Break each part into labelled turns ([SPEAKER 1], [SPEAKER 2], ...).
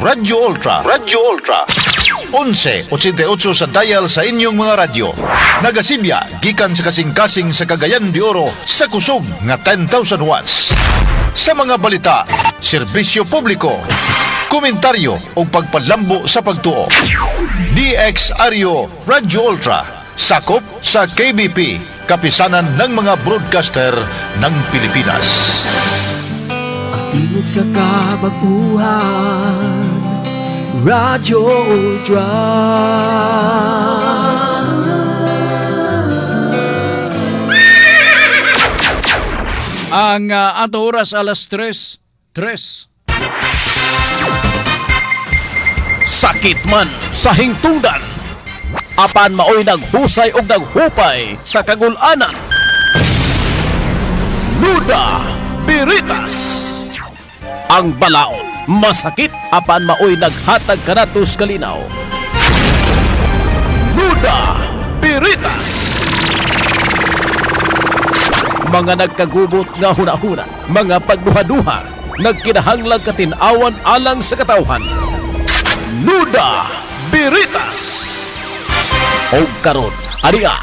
[SPEAKER 1] Radyo Ultra. Radyo Ultra. 1188 sa dial sa inyong mga radyo. Nagasibya, gikan sa kasing-kasing sa Cagayan de Oro sa kusog nga 10,000 watts. Sa mga balita, serbisyo publiko, komentaryo o pagpalambo sa pagtuo. DXRyo Radyo Ultra, sakop sa KBP, kapisanan ng mga broadcaster ng Pilipinas.
[SPEAKER 2] Tingog sa kabaguhan, Radyo Ultra.
[SPEAKER 3] Ang ato oras alas 3:03.
[SPEAKER 4] Sakit man sa hingtungdan, apan maoy naghusay og naghupay sa kagul-anan. Nuda Biritas. Ang balaod masakit apan maoy naghatag kanatos kalinaw. Nuda Biritas. Mga nagkagubot nga hunahuna, mga pagduha-duha, nagkinahanglang katinawan alang sa katawhan. Nuda Biritas. O karon, ariya,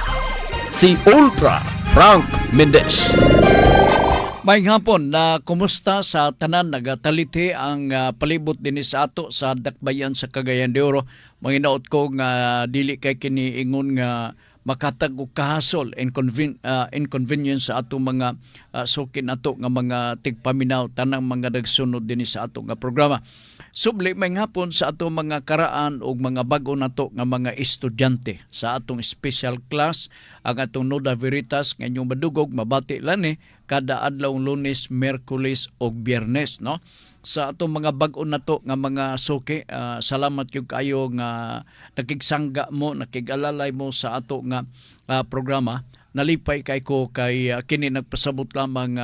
[SPEAKER 4] si Ultra Frank Mendez.
[SPEAKER 3] May hapon na kumusta sa tanan nagataliti ang palibot din sa ato sa dakbayan sa Cagayan de Oro. Manginaot ko nga dili kay kini ingon nga makatag og kahasol inconvenience sa ato mga sukin ato nga mga tigpaminaw tanang mga nagsunod din sa ato nga programa. Subli may hapon sa ato mga karaan o mga bago nato nga mga estudyante sa atong special class ang atong Nuda Veritas ngayong madugog mabati lang kada adlaw Lunes, Miyerkules ug Biyernes no. Sa atong mga bago nato nga mga suki, salamat gyud kayo nga nakigsangga mo, nakigalalay mo sa ato nga programa. Nalipay kay ko kay kini nagpasabot lamang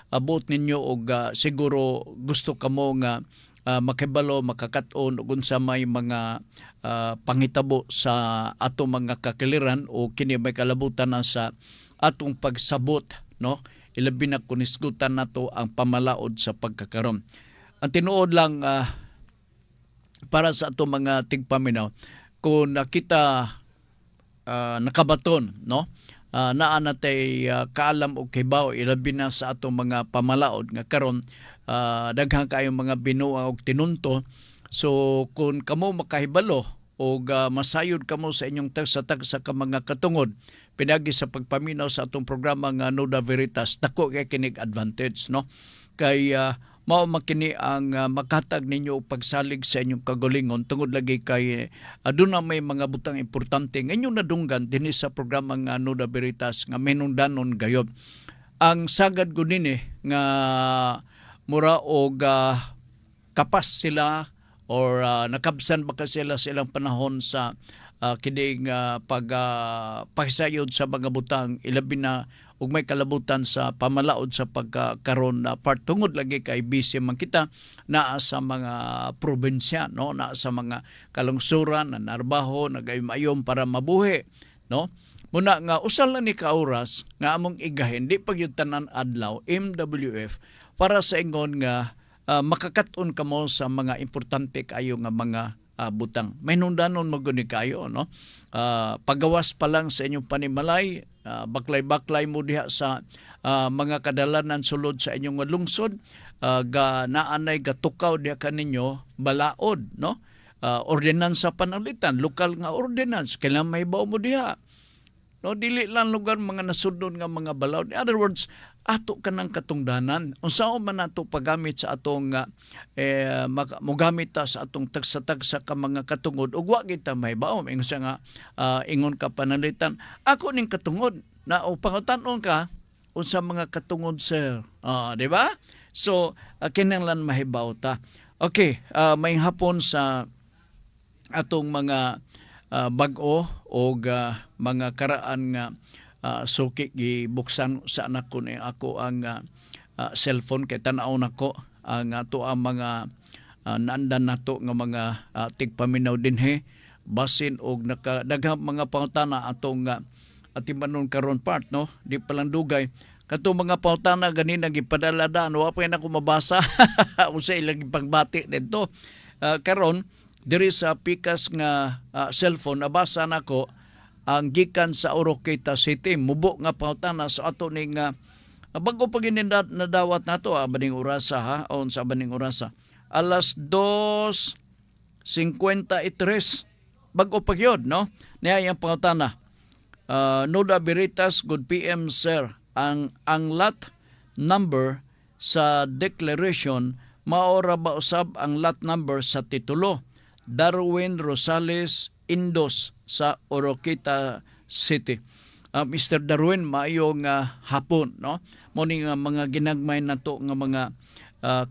[SPEAKER 3] abot ninyo og siguro gusto kamo nga makibalo makakat-on ug unsa may mga pangitabo sa ato mga kakiliran o kini may kalabutan na sa atong pagsabot no, ilabi na kunisgutan nato ang pamalaod sa pagkakaron. Ang tinuod lang para sa ato mga tigpaminaw kung nakita nakabaton no, naa natay kaalam o kibaw ilabi na sa ato mga pamalaod nga karon daghang kayo mga binuang og tinunto. So kung kamo makahibalo o masayod kamo sa inyong tagsa-tagsa ka mga katungod pinagi sa pagpaminaw sa atong programa nga Nuda Veritas, dako kay kinig advantage no, kay mao makini ang makatag ninyo pagsalig sa inyong kagalingon tungod lagi kay aduna may mga butang importante nga inyong nadunggan dinhi sa programa nga Nuda Veritas nga menungdanon gayod. Ang sagad ko din nga mura og kapas sila or nakabsan baka sila silang panahon sa kining pagsayod sa mga butang ilabi na ug may kalabutan sa pamalaod sa pagkakaron na part tungod lagi kay busy man kita naa sa mga probinsya no, naa sa mga kalungsuran na narbaho nagayom para mabuhi no. Muna nga usal na ni kauras nga among igahin di pagyud tanan adlaw MWF para sa ingon nga makakaton kamo sa mga importante kayo nga mga butang. May nundanon maguni kayo no. Pagawas pa lang sa inyong panimalay, baklay-baklay mo diha sa mga kadalanan sulod sa inyong lungsod, naanay gatukaw diha kaninyo balaod no. Ordinansa panalitan, lokal nga ordinance kailangan mahibaw mo diha. No, dili lang lugar mga nasudnon nga mga balaod. In other words, ato kanang katungdanan. Unsaon man nato paggamit sa atong mogamit ta sa atong tagsa-tagsa ka mga katungod ug wa kita mahibaw. Ingon siya nga ingon ka panalitan. Ako ning katungod na o pangutan-on ka unsa mga katungod sir. Di ba? So kinahanglan mahibaw ta. Okay, may hapon sa atong mga bag-o o mga karaan nga suki gibuksan sa anak ko ni ako ang cellphone kay tan-aw nako ang ato ang mga naandan nato nga mga tigpaminaw dinhi basin og nakadaghang mga pangutana atong atimanon karon part no, di pa lang dugay kato mga pangutana ganin nagipadala da no, wa pa na ko mabasa unsa ilang pagbati didto. karon diri sa pikas nga cellphone nabasa nako ang gikan sa Oroqueta City mubo nga pangutana sa ato ning bago pa gini nadawat nato baning orasa ha on sa baning orasa alas 2:53 bago pa gyud no niya ang pangutana. Nuda Biritas, good PM sir. Ang lot number sa declaration maora ba usab ang lot number sa titulo? Darwin Rosales Indos sa Oroqueta City. Mr. Darwin, maayong hapon, no? Morning mga ginagmay nato nga mga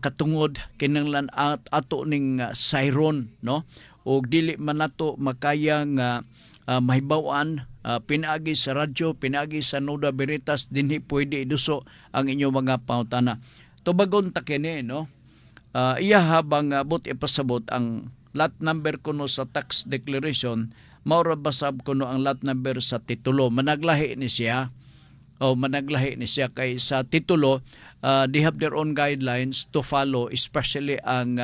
[SPEAKER 3] katungod kinahanglan ato ning siren, no? Og dili man nato makaya nga mahibaw-an pinaagi sa radyo, pinaagi sa Nuda Biritas dinhi pwede iduso ang inyong mga pangutana. Tubagon ta kini no. Iya habang but ipasabot ang lot number kuno sa tax declaration, maura basab kuno ang lot number sa titulo. Managlahi ni siya. Managlahi ni siya kay sa titulo, they have their own guidelines to follow, especially ang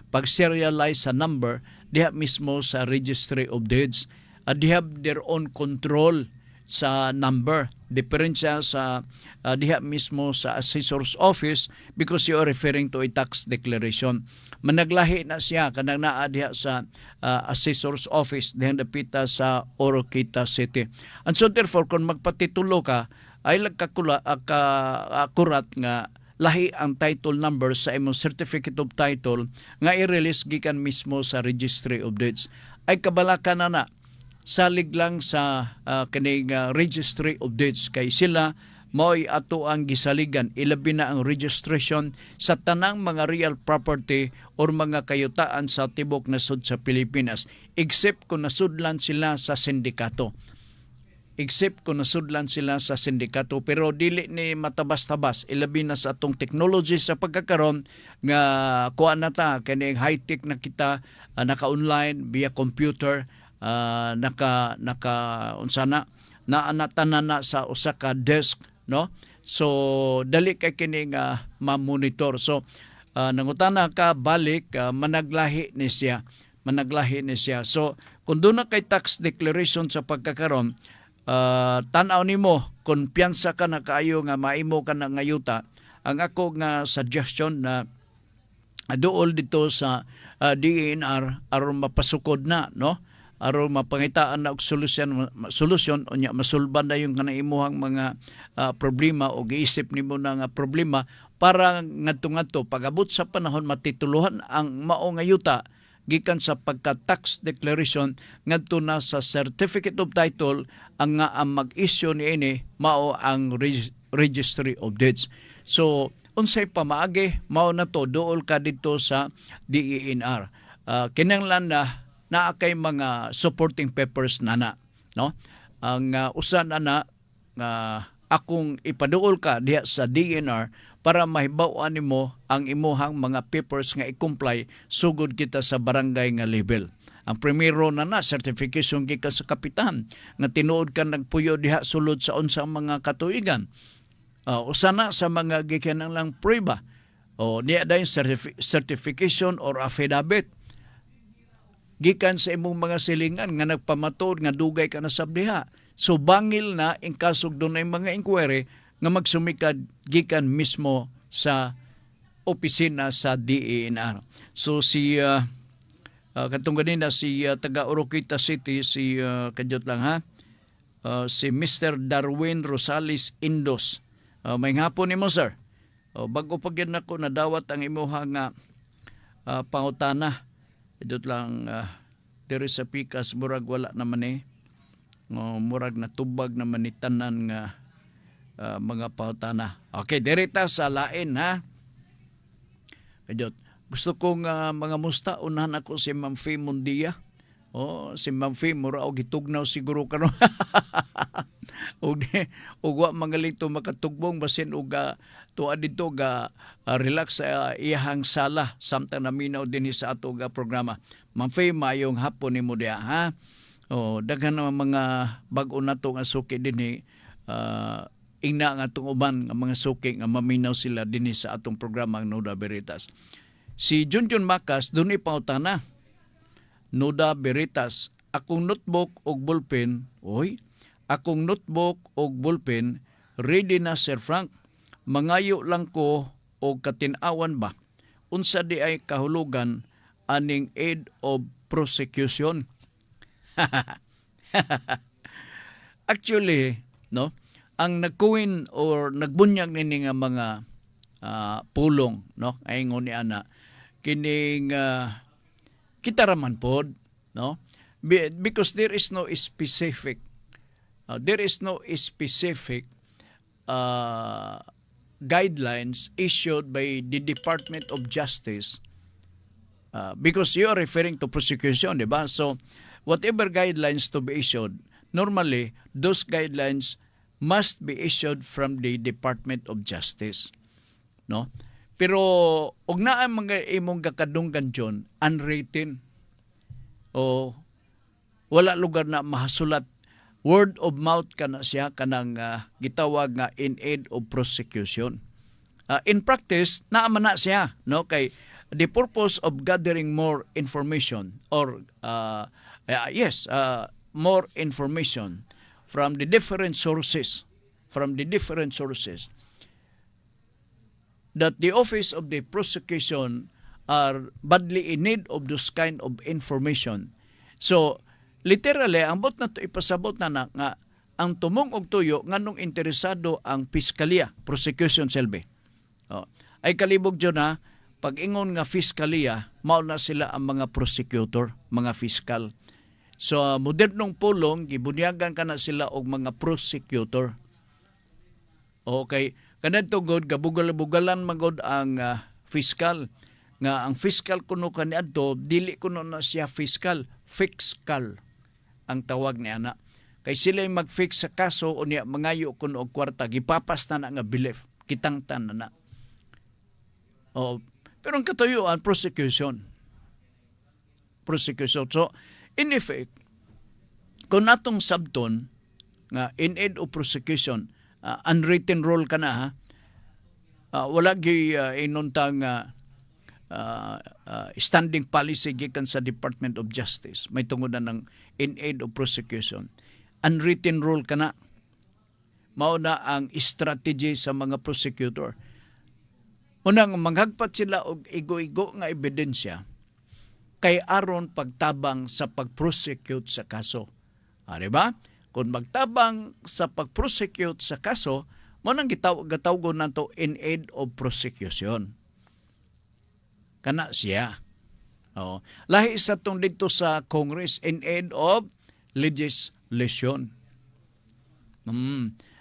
[SPEAKER 3] pag-serialize sa number diha mismo sa Registry of Deeds. They have their own control sa number. Diferensya sa diha mismo sa assessor's office because you are referring to a tax declaration. Managlahi na siya kanang naa diha sa assessor's office diha dapita sa Oroqueta City. And so therefore kung magpatitulo ka ay akurat nga lahi ang title number sa imong certificate of title nga i-release gikan mismo sa Registry of Deeds. Ay kabalakan na salig lang sa kining Registry of Deeds kay sila mao'y ato ang gisaligan ilabi na ang registration sa tanang mga real property or mga kayutaan sa tibok nasud sa Pilipinas except kung nasudlan sila sa sindikato. Pero dili ni matabas-tabas ilabi na sa atong technology sa pagkakaron nga kuan na ta kining high-tech na kita naka-online via computer naka unsana naanatanan na sa usa ka desk no, so dali kay kini nga ma-monitor. So nangutana ka balik managlahi ni siya. So kung doon na kay tax declaration sa pagkakaron, tanaw nimo kumpiyansa ka na kaayo nga maimo ka na ngayuta. Ang ako nga suggestion na duol dito sa DENR aron mapasukod na no, aron mapangitaan na og solusyon unya masulban na yung kanaimuhang mga problema o giisip nimo na nga problema para ngadto-ngadto pag-abot sa panahon matituluhan ang mao nga yuta gikan sa pagka-tax declaration ngadto na sa certificate of title ang nga ang mag-issue niini mao ang Registry of Deeds. So unsay pamaagi mao na to duol ka dito sa DENR. Kinahanglan na kay mga supporting papers nana no, ang usa na akong ipaduol ka diha sa DENR para mahibaw-an nimo ang imuhang mga papers nga i-comply sugod kita sa barangay nga level. Ang primero na certification gikan sa kapitan nga tinuod ka nagpuyo diha sulod sa unsang mga katuigan. Usa na sa mga gikinahanglang prueba o niya dayon certification or affidavit gikan sa imong mga silingan nga nagpamatod nga dugay ka na sabdiha. So bangil na in kasog dunay mga inquiry nga magsumikad gikan mismo sa opisina sa DENR. So si katong ganina si taga Oroqueta City si kadyot lang ha. Si Mr. Darwin Rosales Indos. May hapon nimo sir. Bago pa gyud nako nadawat ang imuhang pangutana. Idot lang diri sa pikas murag wala naman murag natubag naman ni tanan nga mga pautana. Okay, direta sa lain ha. Idot gusto kong mga musta unahan ako si Ma'am Faye Mundia. Si Ma'am Faye mura og gitugnaw siguro karon. og wa mangalito makatugbong basin og tuwa dito ga relax sa iyahang sala samtang naminaw din sa ato ga programa. Ma'am Faye, mayong hapon nimo diha ha. Daghan na mga bag-o nato nga suki dinhi ingna nga atong uban nga mga suki nga maminaw sila dinhi sa atong programa ang Nuda Biritas. Si Junjun Macas doon ipautana. Nuda Veritas, akong notebook og ballpen, akong notebook og ballpen, ready na Sir Frank. Mangayo lang ko og katinawan ba? Unsa di ay kahulugan aning aid of prosecution? Actually, no, ang nagkuwin or nagbunyag nini nga mga pulong, no, ayngon ni ana kining kita raman pod, no, because there is no specific guidelines issued by the Department of Justice, because you are referring to prosecution, di ba? So whatever guidelines to be issued, normally those guidelines must be issued from the Department of Justice, no? Pero og naa mga imong gakadunggan John, unwritten o wala lugar na mahasulat, word of mouth kana siya kanang gitawag nga in aid of prosecution. In practice naa man na siya, no, kay the purpose of gathering more information or more information from the different sources that the office of the prosecution are badly in need of those kind of information. So literally ang bot na to ipasabot na nga ang tumong og tuyo nganong interesado ang piskalya, prosecution selbe. Ay kalibog jud na pag-ingon nga fiskalya, mao na sila ang mga prosecutor, mga fiskal. So modernong pulong gibunyagan kana sila og mga prosecutor. Okay, kanadto god gabugal-bugalan magod ang fiskal nga ang fiskal kuno kaniadto dili kuno na siya fiskal, fiscal ang tawag ni ana. Kay sila mag-fix sa kaso unya mangayo kuno og kwarta gipapas na nga belief kitangtan na. Pero ang katuyuan prosecution. So in effect kung natong sabton nga in aid of prosecution, unwritten rule ka na wala gi inuntang standing policy gikan sa Department of Justice may tungod na ng in aid of prosecution. Unwritten rule ka na, mao na ang strategy sa mga prosecutor. Unang manghagpat sila og igo-igo nga ebidensya kay aron pagtabang sa pag-prosecute sa kaso. Diba? Kung magtabang sa pag-prosecute sa kaso, mo nang gitawgon nato in aid of prosecution. Kana siya. Lahi sa tong dito sa Congress in aid of legislation.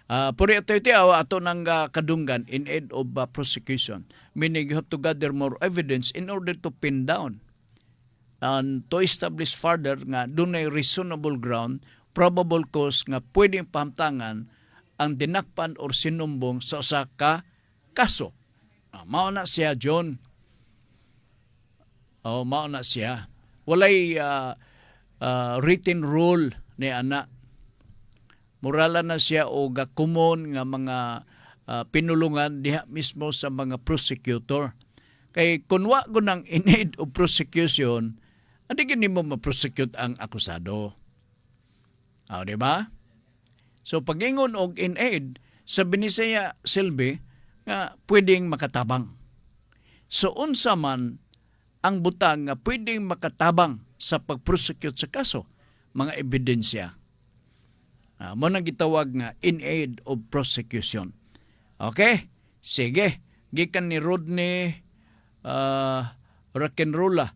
[SPEAKER 3] Puri ito ato ng kadunggan in aid of prosecution. Meaning you have to gather more evidence in order to pin down and to establish further nga dunay reasonable ground, probable cause nga pwedeng pahamtangan ang dinakpan or sinumbong sa usa ka kaso. Mao na siya, John. Mao na siya. Walay written rule ni ana. Murala na siya o gakumon nga mga pinulungan diha mismo sa mga prosecutor. Kay kunwa ko ng in aid of prosecution, hindi gini mo ma-prosecute ang akusado. Diba? So pag-ingon og in aid, sabi ni siya Silby nga pwedeng makatabang. So unsa man ang butang nga pwedeng makatabang sa pag-prosecute sa kaso, mga ebidensya. Mo nang gitawag nga in aid of prosecution. Okay? Sige. Gikan ni Rodney Rock'n'Rolla.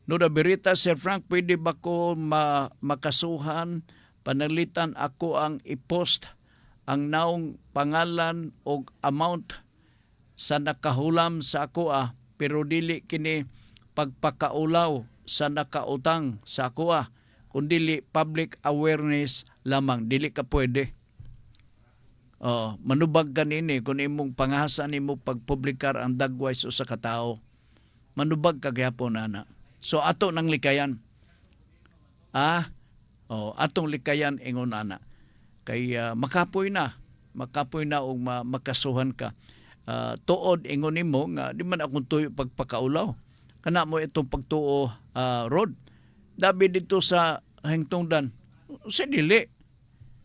[SPEAKER 3] Nuda Berita, Sir Frank, pwede ba ko makasuhan panalitan ako ang i-post ang naong pangalan o amount sa nakahulam sa ako pero dili kini pagpakaulaw sa nakautang sa ako kundili public awareness lamang, dili ka pwede. Manubag ka nini kung imong panghasan nimo pagpublikar ang dagway sa katao. Manubag ka gyapon ana. So ato nang likayan. Atong likayan ingon ana. Kay makapoy na og makasuhan ka. tuod ingon nimo nga di man akong tuyo pagpakaulaw. Kana mo itong pagtuo Rod. Dabi dito sa hingtungdan. Sa dili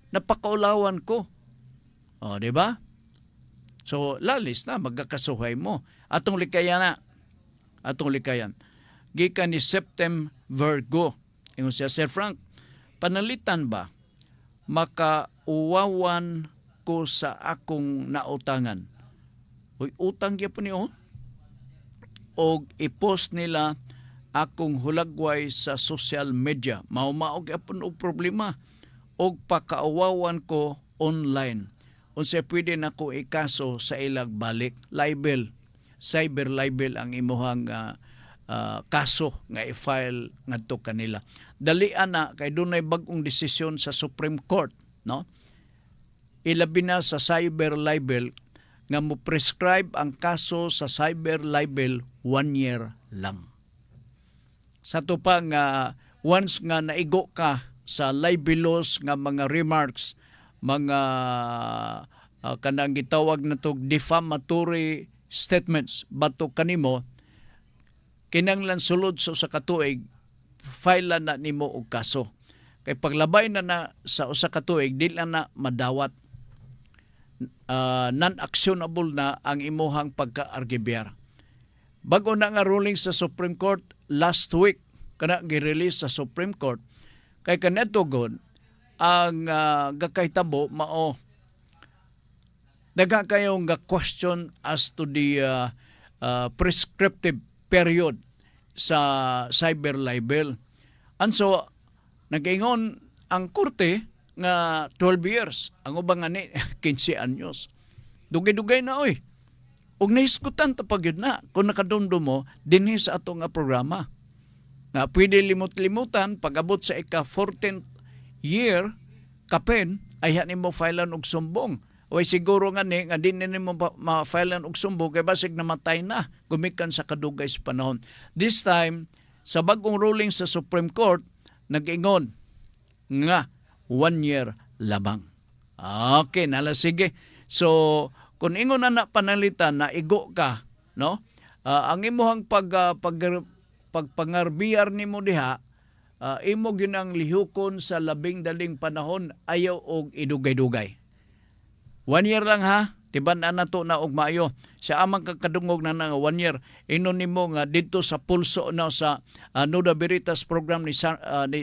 [SPEAKER 3] napakaulawan ko. O, di ba? So, lalis na, magkakasuhay mo. Atong likayan na. Atong likayan. Gikan ni Septem Virgo. Ingon siya, Sir Frank, panalitan ba makauwawan ko sa akong nautangan? Uy, utang gyud po niyo. Og i-post nila akong hulagway sa social media. Mao-mao gyapon og problema. Og pakauwawan ko online. Unsa pwede nako ikaso sa ilag balik? Libel, cyber libel ang imuhang kaso nga i-file ngadto kanila. Dalian na kay dunay bag-ong desisyon sa Supreme Court, no? Ilabi na sa cyber libel nga mo prescribe ang kaso sa cyber libel 1 year lang. Sa to pa nga once nga naigo ka sa libelous nga mga remarks, mga kanang gitawag na to defamatory statements bato kanimo, kinanglan sulod sa katuig file na nimo og kaso. Kay paglabay na sa usa ka tuig dili na madawat, non-actionable na ang imuhang pagka-argibyar. Bago na nga ruling sa Supreme Court last week kana gi-release sa Supreme Court, kay kanadto gud ang gakahitabo mao daga kayong question as to the prescriptive period sa cyber libel. And so nag-ingon ang korte nga 12 years, ang ubang ani 15 anyos. Dugay-dugay na oy. Ug nahisgutan ta pagyud na kung nakadumdum mo dinhi sa ato nga programa. Na pwede limot-limutan pag-abot sa ika-14th year kapen ay nimo filean og sumbong. O siguro nga ni nga din nimo ma-filean og sumbong kay basig namatay na gumikan sa kadugay sa panahon. This time sa bag-ong ruling sa Supreme Court nag-ingon nga 1 year lamang. Okay, nala sige. So kung ingon na panalitan na igo ka, no? Ang imuhang pagpangarbiyar nimo diha, imo ginang lihukon sa labing daling panahon, ayaw og idugay-dugay. 1 year lang ha, tiban-an na to na og maayo. Sa amang kakadungog na 1 year, inon nimo nga dito sa pulso na sa Nuda Veritas program ni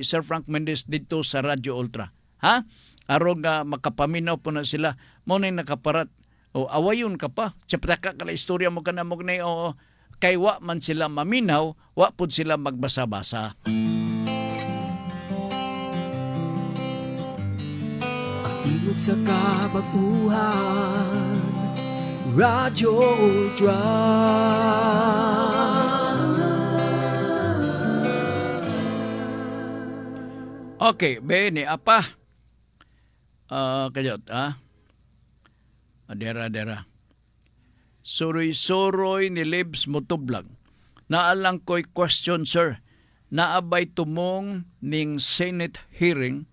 [SPEAKER 3] Sir Frank Mendez dito sa Radio Ultra. Ha? Aron nga makapaminaw po na sila. Mo na nakaparat. O awayon ka pa. Tsapataka kala istorya mo ka na mo na o kay wa man sila maminaw, wa pud sila magbasa-basa.
[SPEAKER 2] Ilog sa kabaguhan, Radyo Ultra.
[SPEAKER 3] Okay, bene, apa? Kayot, ha? Adera. Suroy-suroy ni Libs Motublag. Naalang ko'y question, sir. Naabay tumong ning Senate hearing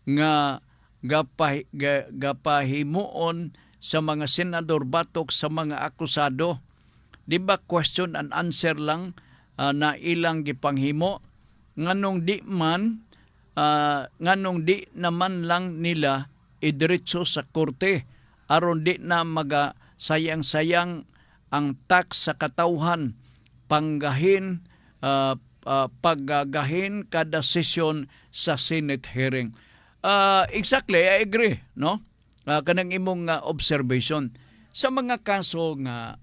[SPEAKER 3] nga gapahimuon sa mga senador batok sa mga akusado. Di ba question and answer lang na ilang gipanghimo? Nganong di naman lang nila idiretso sa korte aron di na maga sayang-sayang ang tax sa katawhan paggahin kada sesyon sa Senate hearing. Exactly, I agree, no? Kanang imong observation sa mga kaso nga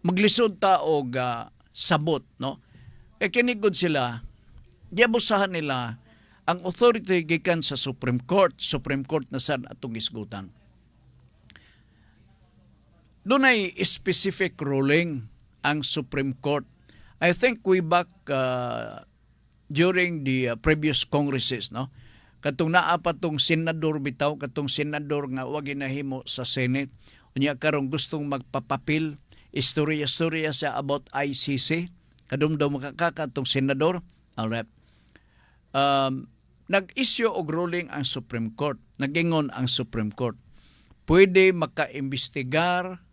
[SPEAKER 3] maglisod ta og sabot, no? Kinigod sila, diabusahan nila ang authority gikan sa Supreme Court na sad atong isgutan. Dunay specific ruling ang Supreme Court. I think way back during the previous congresses, no? Katong naa pa tong senador bitaw, katong senador nga wa ginahimo sa Senate. Unya karong gustong magpapapil, istorya-istorya sa about ICC. Kadumdum makakatong senador. Alright. Nag-issue og ruling ang Supreme Court. Nagingon ang Supreme Court. Pwede makaimbestigar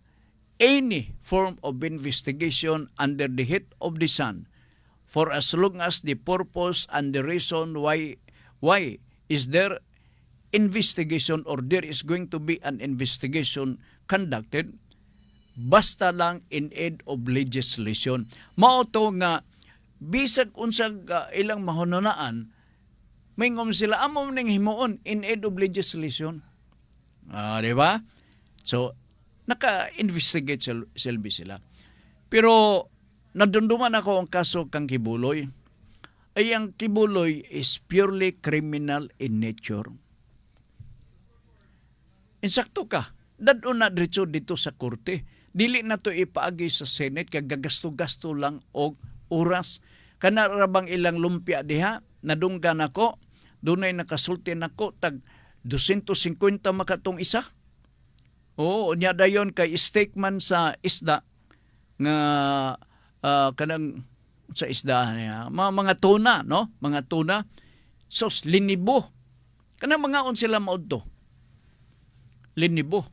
[SPEAKER 3] any form of investigation under the heat of the sun for as long as the purpose and the reason why is there investigation or there is going to be an investigation conducted, basta lang in aid of legislation. Mao to nga bisag unsag ilang mahununaan, mingom sila amo ning himuon in aid of legislation. Di ba? So naka-investigate silbi sila. Pero nadumduman ako ang kaso kang Kibuloy. Ay ang Kibuloy is purely criminal in nature. Insakto ka, dadto na diretso dito sa korte. Dili na to ipaagi sa Senate kag gagasto-gasto lang og oras. Kana rabang ilang lumpia diha, nadunggan ako, dunay nakasulti nako tag 250 makatong isa. Oo, nya dayon kay steak man sa isda nga kanang sa isda niya. Mga tuna, no? Mga tuna. Sos, linibo. Kanang mga on sila maudto. Linibo.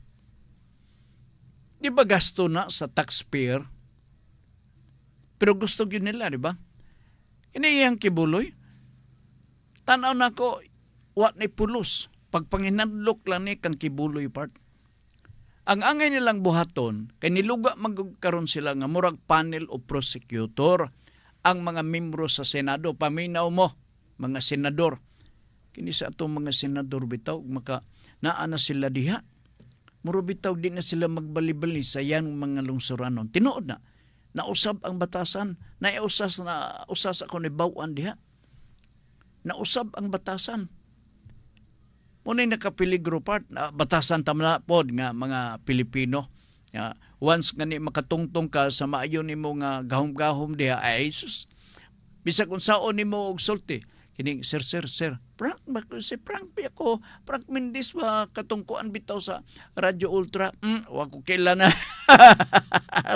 [SPEAKER 3] Di ba gasto na sa taxpayer? Pero gusto yun nila, di ba? Iniyang Kibuloy. Tanaw na ko, wat ni pulos. Pagpanginadlok lang ni kang Kibuloy part. Ang angay nilang buhaton, kay niluga magkaroon sila nga murag panel o prosecutor ang mga membro sa Senado. Paminaw mo, mga senador. Kini sa atong mga senador bitaw, maka naana sila diha. Muro bitaw di na sila magbali-bali sa yang mga lungsuranon. Tinuod na. Nausab ang batasan. Usas ako ni bawaan diha. Nausab ang batasan. Muna'y nakapiligro part, batasan tamna pod nga mga Pilipino. Once nga ni makatungtong ka sa maayo ni mo nga gahom-gahom diha, ay sus, bisag unsaon ni mo og sulti. Kining, sir, Frank, si Frank pa ako, Frank Mendez ba katungkuan bitaw sa Radyo Ultra? Wag ko kailan na.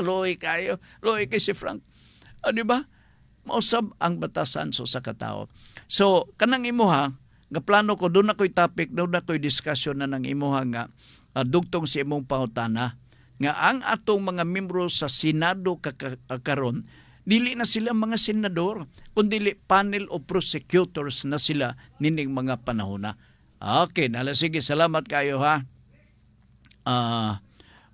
[SPEAKER 3] Loy kay si Frank. Di ba? Mausab ang batasan so sa katao. So, kanang imuha, nga plano ko, doon ako'y topic, doon ako'y discussion na ng imuha nga dugtong si imong pangutana nga ang atong mga membro sa Senado karon dili na sila mga senador, kundi panel of prosecutors na sila nining mga panahon na. Okay, sige, salamat kayo ha.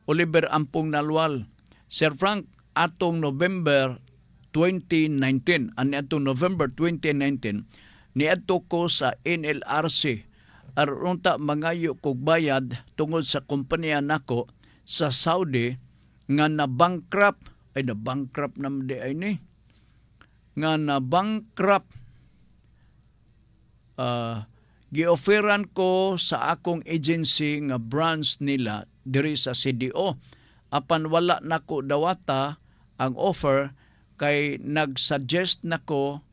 [SPEAKER 3] Oliver Ampong Nalwal. Sir Frank, atong November 2019, atong November 2019, niadto ko sa NLRC aron ta mangayo kog bayad tungod sa kompanya nako sa Saudi nga na-bankrupt naman di ay ni nga na-bankrupt. Gi-offeran ko sa akong agency nga branch nila diri sa CDO apan wala nako dawata ang offer kay nag-suggest nako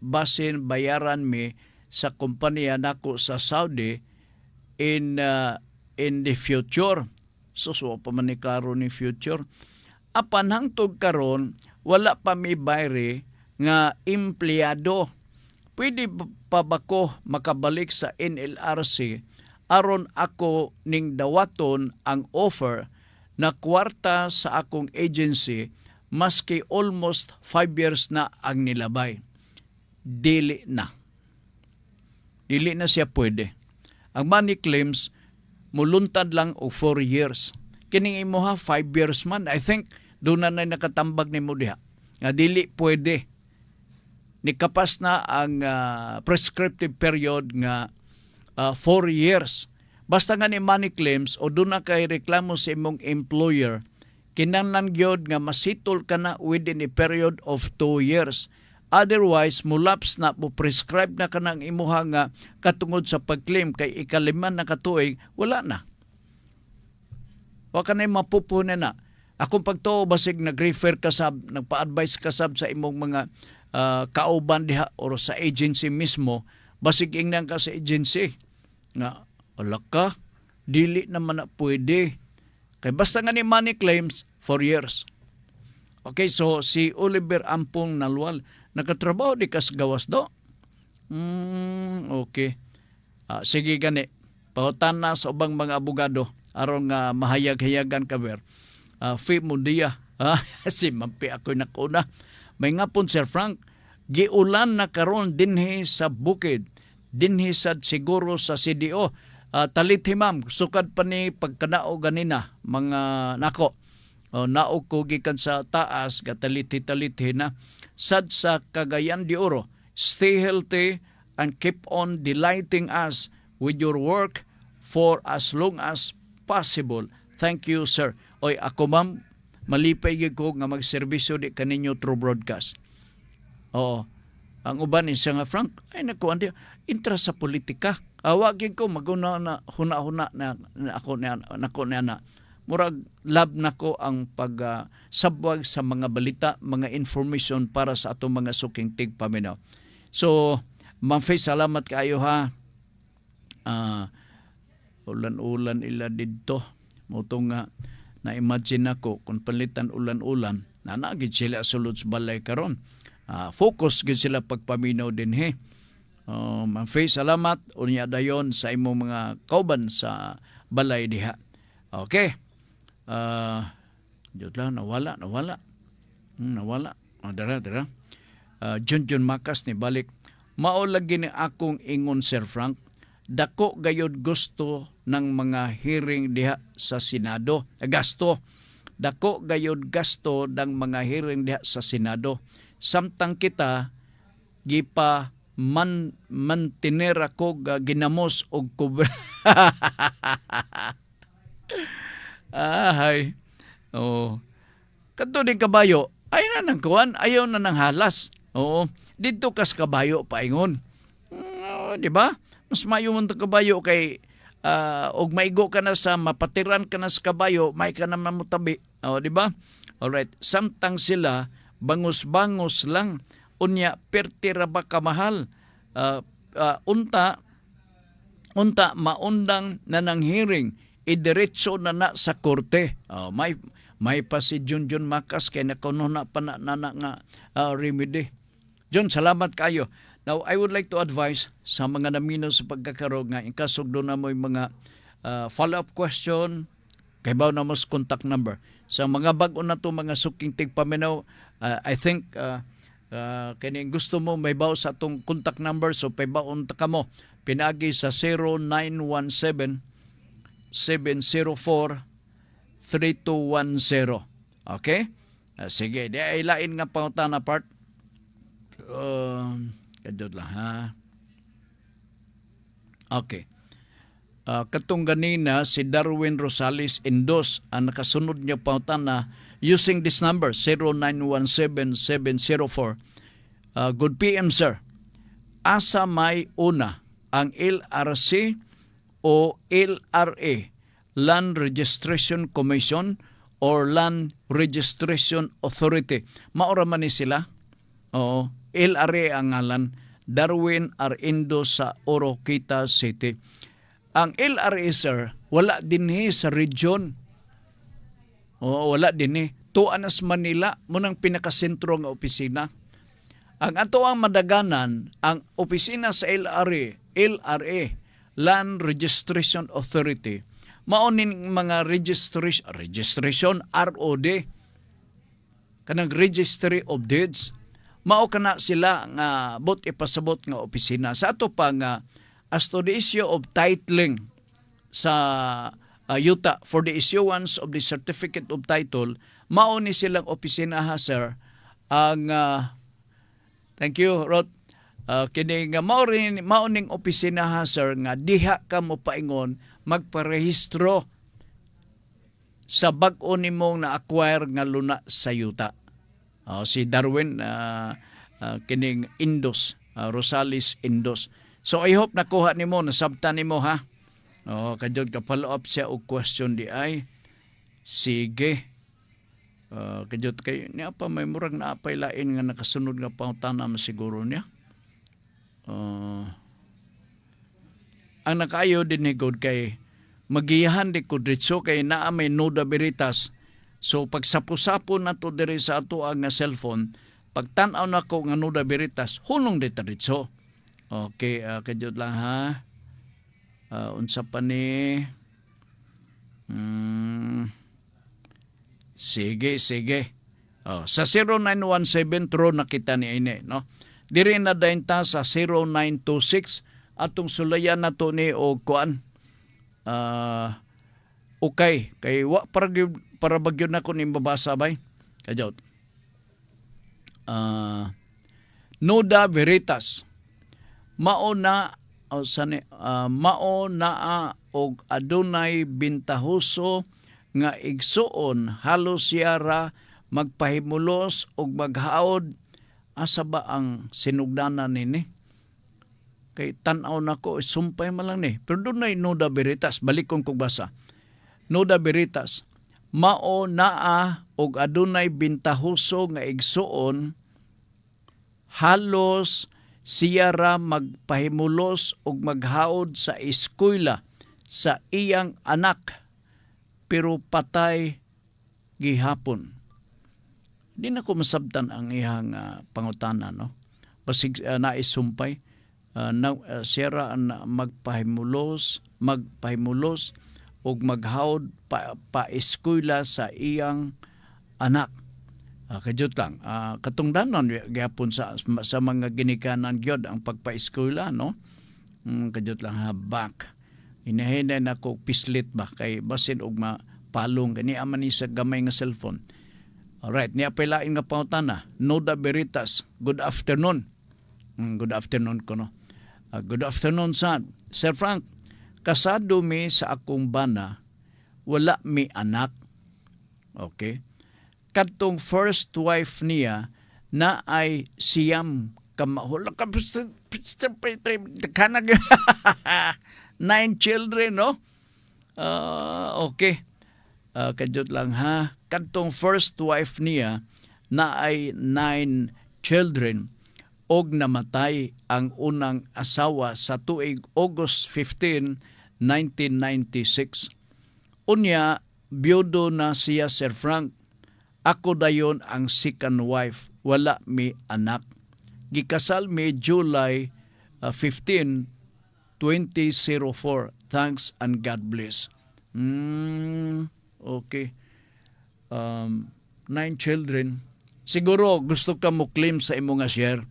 [SPEAKER 3] basin bayaran mi sa kompanya nako sa Saudi in the future. So pa man ni klaro ni future. Apan hangtod karon wala pa mi bayre nga empleyado. Pwede pa ba ko makabalik sa NLRC aron ako ning dawaton ang offer na kwarta sa akong agency maski almost 5 years na ang nilabay. Dili na siya pwede. Ang money claims muluntad lang o 4 years. Kining imo ha 5 years man, I think doon na nakatambag ni mo diha nga dili pwede. Nikapas na ang prescriptive period nga 4 years. Basta nga ni money claims o doon na kay reklamo sa imong employer, kinahanglan gyud nga masitol ka na within a period of 2 years. Otherwise, mulaps na mo prescribe na ka ng imuha nga katungod sa pag-claim kay ikaliman na katuig, wala na. Wa ka na mapupunan na. Akong pagtuo basig nag-refer kasab, nagpa-advise kasab sa imong mga kauban diha or sa agency mismo, basig ingnan ka sa agency nga wala ka, dili naman na pwede. Kay basta nga ni money claims, 4 years. Okay, so si Oliver Ampong Nalwal, nakatrabaho di kas gawas do? Okay. Sige gani, pahutan na sa ubang mga abogado aron nga mahayag-hayagan ka ber. Fi mo diya. Si mampi ako nakuna. May nga pon Sir Frank, giulan na karon dinhi sa bukid, dinhi sad siguro sa CDO. Taliti ma'am, sukad pa ni pagkanao ganina mga nako. Naog ko gikan sa taas, gataliti-taliti na. Sad sa Cagayan de Oro, stay healthy and keep on delighting us with your work for as long as possible. Thank you, sir. Oy, ako ma'am, malipay gyud ko nga magserbisyo di kaninyo through broadcast. Oo. Ang uban isa nga Frank, ay naku, andi, interest sa politika. Awagin ko maguna na huna-huna na ako na murag lab nako ang pagsabwag sa mga balita, mga information para sa atong mga suking tigpaminaw. So, Ma'am Faye, salamat kayo ha. Ulan-ulan ila dito. Moto nga na-imagine ako kung palitan ulan-ulan, nanagid sila sulod sa balay karon. Focus gid sila pagpaminaw din he. Ma'am Faye, salamat. Unya dayon sa imong mga kauban sa balay diha. Okay. Diyot lang, nawala. Dara. Junjun Makas ni balik. Maulagi ni akong ingon Sir Frank, dako gayod gusto ng mga hearing diha sa Senado. Dako gayod gasto ng mga hearing diha sa Senado. Samtang kita gipa mantener ako ginamos og kubra. Ay. Oh. Kadto din kabayo, ay na nang kuan, ayaw na nang halas. Oo. Dito kas kabayo paingon. Di ba? Mas mayo man kabayo kay og maigo ka na sa mapatiran ka na sa kabayo, may ka na mamutabi. Di ba? Alright. Samtang sila bangus-bangus lang unya pertira ba kamahal. Unta maundang na ng hearing idiretso na sa korte. May pa si Junjun Makas kay nakuno na pa na nga remedy. John, salamat kayo. Now, I would like to advise sa mga namino sa pagkakaroon nga ikasog doon na mo yung mga follow-up question, kay baw na mas contact number. Sa mga bago na to mga suking tigpaminaw, I think kani gusto mo may baw sa atong contact number, so pay baon ta kamo pinagi sa 0917 704 3210. Okay? Sige, di ay lain nga pangutan na part. Kadot lang ha. Okay. Katong ganina si Darwin Rosales Indos ang nakasunod niya pangutan na using this number 0917-704. Good PM sir. Asa may una ang LRC o LRA, Land Registration Commission or Land Registration Authority. Maura man ni sila. Oo. LRA ang ngalan. Darwin R. Indos sa Oroquita City. Ang LRA sir, wala din sa region. Wala din Tuanas Manila, munang pinakasentro nga opisina. Ang ato ang madaganan, ang opisina sa LRA, Land Registration Authority, maunin mga registration, ROD, kanang Registry of Deeds, mao kana sila nga bot ipasabot nga opisina. Sa ato pa nga, as to the issue of titling sa yuta for the issuance of the certificate of title, mauni silang opisina ha sir ang thank you Rod. Kini nga mauning opisina ha sir nga diha ka mo paingon magparehistro sa bag-o nimong na-acquire nga luna sa yuta. Si Darwin kining Indos, Rosales Indos. So I hope nakuha nimo, nasabtan nimo ha. Kadyon ka follow up siya og question di ay. Sige. Kadyon kay niya pa may murag na apay lain nga nakasunod nga pangutana masiguro niya. Ang nakayo din ni God kay magiyahan di ko diretso kay naa may Nuda Veritas. So pagsapo-sapo na to diri sa ato ang cellphone, pagtan-aw na ko nga Nuda Veritas, hunong di diretso. Okay, kadyon lang ha. Unsa pa ni Sige, sige. Sa 0917 true nakita ni ini, no? Diri na dayon ta sa 0926 atong sulayan nato ni og kuan. Okay, kay wa para bagyo na ko ni mabasa bay. Kajot. Nuda Veritas. Mauna og adunay bintahuso nga igsuon halos siyara magpahimulos og maghaod. Asa ba ang sinugdanan nini? Kay tan-aw nako sumpay man lang ni. Pero dunay Nuda Veritas, balikon kog basa. Nuda Veritas, mao naa og adunay bintahuso nga igsuon halos siya ra magpahimulos og maghaod sa eskwela sa iyang anak pero patay gihapon. Di na ko masabtan ang iyang pangutana, no? Basig naisumpay siya ra magpahimulos og maghaod pa eskwela sa iyang anak. Kajut lang, katungdanon gyapon sa mga ginikanan gyud ang pagpa-eskwela, no? Kajut lang habak. Inahinay na ko pislit ba kay basin og mapalong gani aman ni sa gamay nga cellphone. Alright, niya palain nga pangutana. Nuda Veritas, good afternoon. Good afternoon ko, no? Good afternoon, son. Sir Frank, kasado mi sa akong bana, wala mi anak. Okay? Katong first wife niya na ay siyam kamahula ka kanag 9 children, no? Okay. Kadjot lang ha. Katong first wife niya na ay 9 children og namatay ang unang asawa sa tuig August 15, 1996. Unya, biyudo na siya, Sir Frank. Ako dayon ang second wife. Wala mi anak. Gikasal mi July 15, 2004. Thanks and God bless. Okay. 9 children. Siguro gusto ka mo claim sa imo nga share,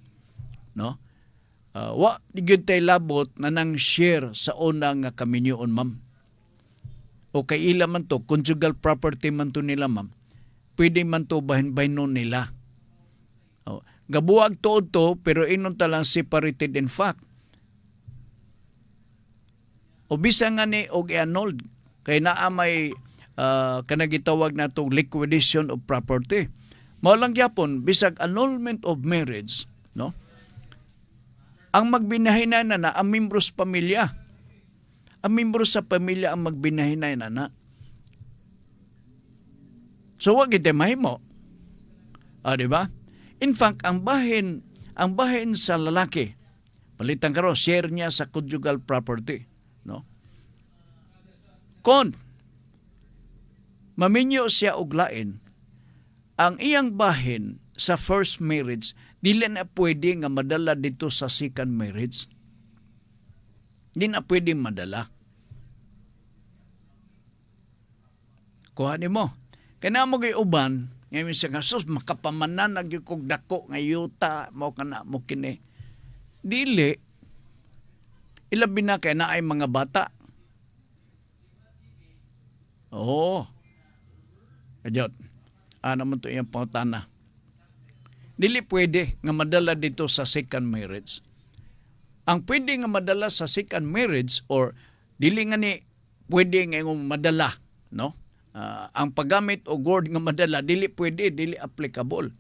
[SPEAKER 3] no? Wa digid tay labot na nang share sa unang nga kaminyoon, ma'am. O kay ila man to, conjugal property man to nila, ma'am. Pwede man to bahin-bahinon nila. Gabuag to, pero inon talang separated in fact. O bisa nga ni og i-annulled kay naa may kanagitawag na itong liquidation of property. Mao lang gyapon bisag annulment of marriage, no? Ang magbinahinay na ang membro sa pamilya. Ang membro sa pamilya ang magbinahinay na. So wag ite mahimo. Di ba? In fact, ang bahin sa lalaki, palitan karo share niya sa conjugal property, no? Kon maminyo siya og lain, ang iyang bahin sa first marriage dili na pwede nga madala dito sa second marriage. Di na pwede madala. Kuhanin mo. Kaya mo kay uban, ngayon siya nga, sus, makapamanan nagyukog dako nga yuta, mo ka na mo kini. Dili, ilabi na kaya na ay mga bata. Oo. Kajot, naman to iyang pangutana. Dili pwede nga madala dito sa second marriage. Ang pwede nga madala sa second marriage or dili nga ni pwede nga madala, no? Ang paggamit o word nga madala, dili pwede, dili applicable.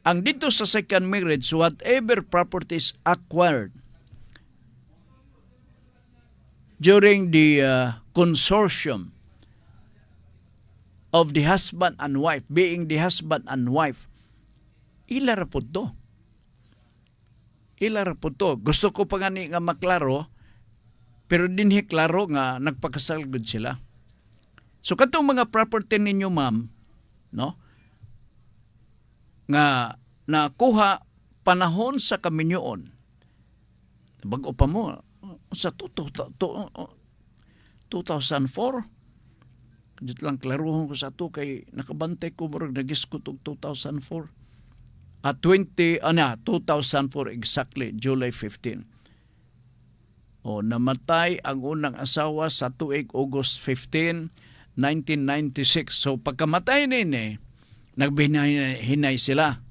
[SPEAKER 3] Ang dito sa second marriage, whatever properties acquired during the consortium of the husband and wife, being the husband and wife, ilara po to. Ilara po to. Gusto ko pa nga maklaro, pero dinhi klaro nga nagpakasal gud sila. So katong mga property ninyo, ma'am, no? Nga nakuha panahon sa kaminyoon. Bago pa mo sa 2004. Dito lang klaruhon ko sa to kay nakabantay ko murag nagiskot og 2004. 2004 exactly, July 15. Namatay ang unang asawa sa tuig August 15, 1996. So pagkamatay nini, nagbihinay sila.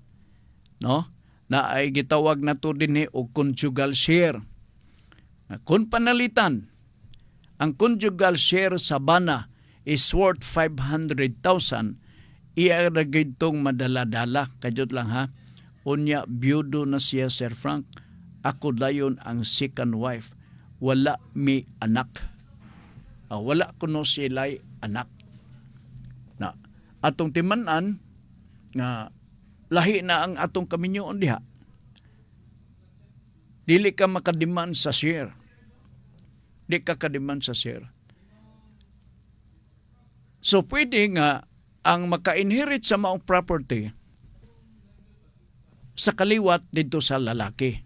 [SPEAKER 3] No? Na ay gitawag na to din og conjugal share. Kung panalitan, ang conjugal share sa bana is worth 500,000, iya na gitong madala-dala. Kajot lang ha. Unya, biyudo na siya, Sir Frank. Ako dayon ang second wife. Wala mi anak. Wala kuno sila'y anak. Na, atong timanan, nga lahi na ang atong kaminyoon diha. Dili ka makadiman sa share. Di ka kadiman sa share. So, pwede nga ang maka-inherit sa maong property sa kaliwat dito sa lalaki.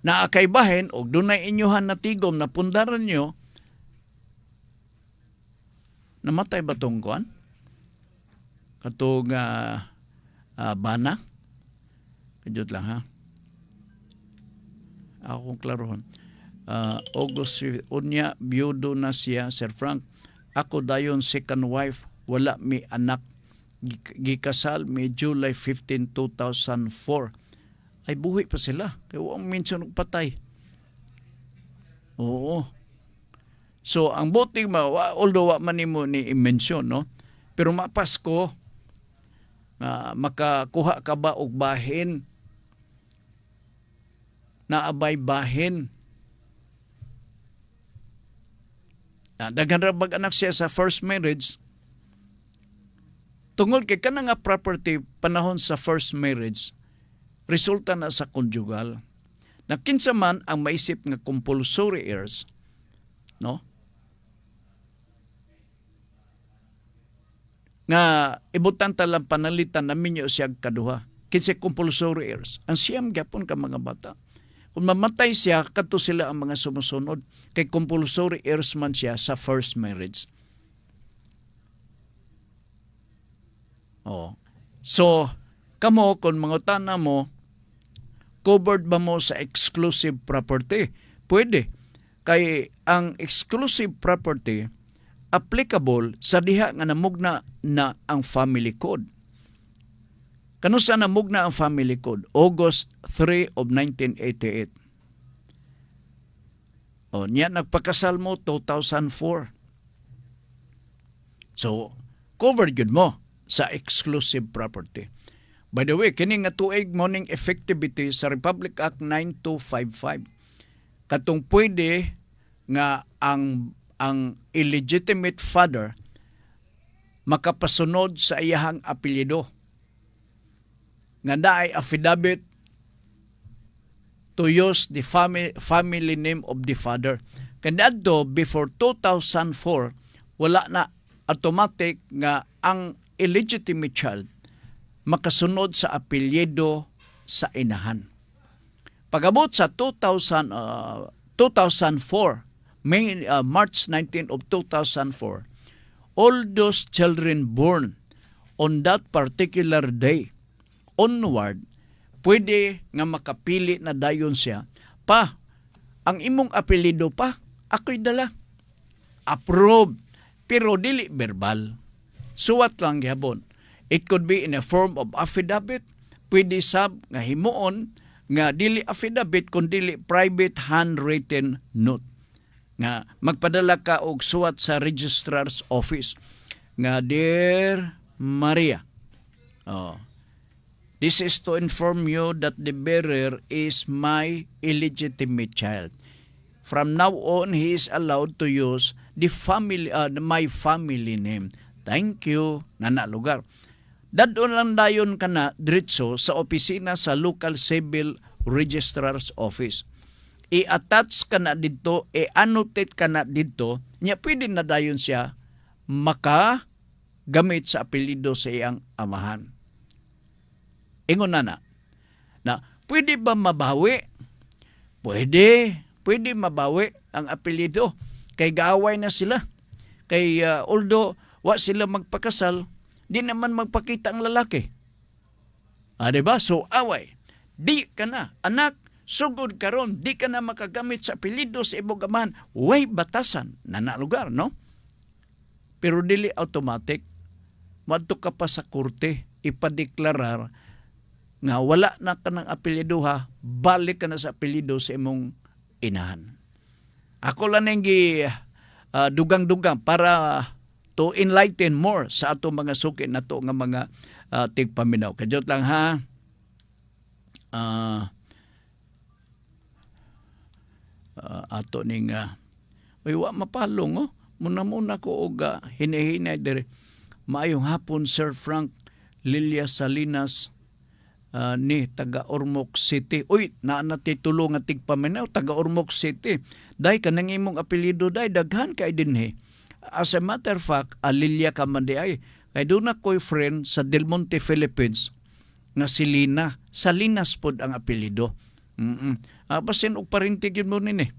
[SPEAKER 3] Naakaybahin o dunay inyohan na tigom na pundaran nyo, namatay ba itong kuwan? Katong bana? Kajot lang ha. Ako kong klarohon. August, unya, biyudo na siya, Sir Frank. Ako dayon second wife, wala mi anak. Gikasal mi July 15, 2004. Ay buhi pa sila. Kaya huwag mention ng patay. Oo. So, ang buting although wa man nimo ni i-mention, no? Pero mapas ko, makakuha ka ba og bahin? Naabay bahin? Daghan ra bag anak siya sa first marriage. Tungod kay kana nga property panahon sa first marriage, resulta na sa conjugal. Na kinsa man ang maisip nga compulsory heirs, no? Nga ibutan talang panalitan na minyo siya kaduha. Kinsa compulsory heirs. Ang siyam gyapon ka mga bata. Kung mamatay siya, kadto sila ang mga sumusunod. Kay compulsory heirs man siya sa first marriage. So, kamo, kung mga tana mo, covered ba mo sa exclusive property? Pwede. Kay ang exclusive property, applicable sa diha nga namugna na ang family code. Kano sa namugna ang family code? August 3 of 1988. Niya nagpakasal mo 2004. So, covered yun mo sa exclusive property. By the way, kini nga tuig morning effectivity sa Republic Act 9255. Katong pwede nga ang illegitimate father makapasunod sa iyahang apelyido. Nga naay affidavit to use the family name of the father. Kanadto before 2004 wala na automatic nga ang illegitimate child makasunod sa apelyido sa inahan. Pagabot sa 2004, March 19 of 2004, all those children born on that particular day onward, pwede nga makapili na dayon siya. Pa, ang imong apelyido pa, ako'y dala. Approved, pero dili verbal. Suwat lang gihapon. It could be in a form of affidavit. Pwede sab nga himuon nga dili affidavit kundi private handwritten note. Nga magpadala ka og suwat sa registrar's office. Nga, Dear Maria, this is to inform you that the bearer is my illegitimate child. From now on, he is allowed to use my family name. Thank you. Nana lugar. Dadon lang dayon ka na diretso sa opisina sa local civil registrar's office. I-attach ka na dito, i-annotate ka na dito, niya pwede na dayon siya makagamit sa apelyido sa iyang amahan. Ingon na pwede ba mabawi? Pwede mabawi ang apelyido. Kay gaaway na sila. Kay although wa sila magpakasal, di naman magpakita ang lalaki. Diba? So away. Di ka na, anak, sugod karon, di ka na makagamit sa apelyido sa imong amahan. Way batasan na lugar, no? Pero dili automatic. Madto ka pa sa korte, ipadeklarar nga wala na ka ng apelyido ha, balik ka na sa apelyido sa imong inahan. Ako lang nang dugang-dugang para to enlighten more sa ato mga suki na to nga mga tigpaminaw. Kadyot lang ha. Ato ning wa mapalong muna ko og hinihinay dire. Maayong hapon Sir Frank Lilia Salinas ni taga Ormoc City. Uy, naanatitulo nga tigpaminaw taga Ormoc City. Day kanang imong apelyido day daghan kay dinhi. As a matter of fact, Lilia ka man di ay kay doon na ko'y friend sa Del Monte, Philippines nga si Lina. Salinas pod ang apelyido. Basin og parintigin mo nini.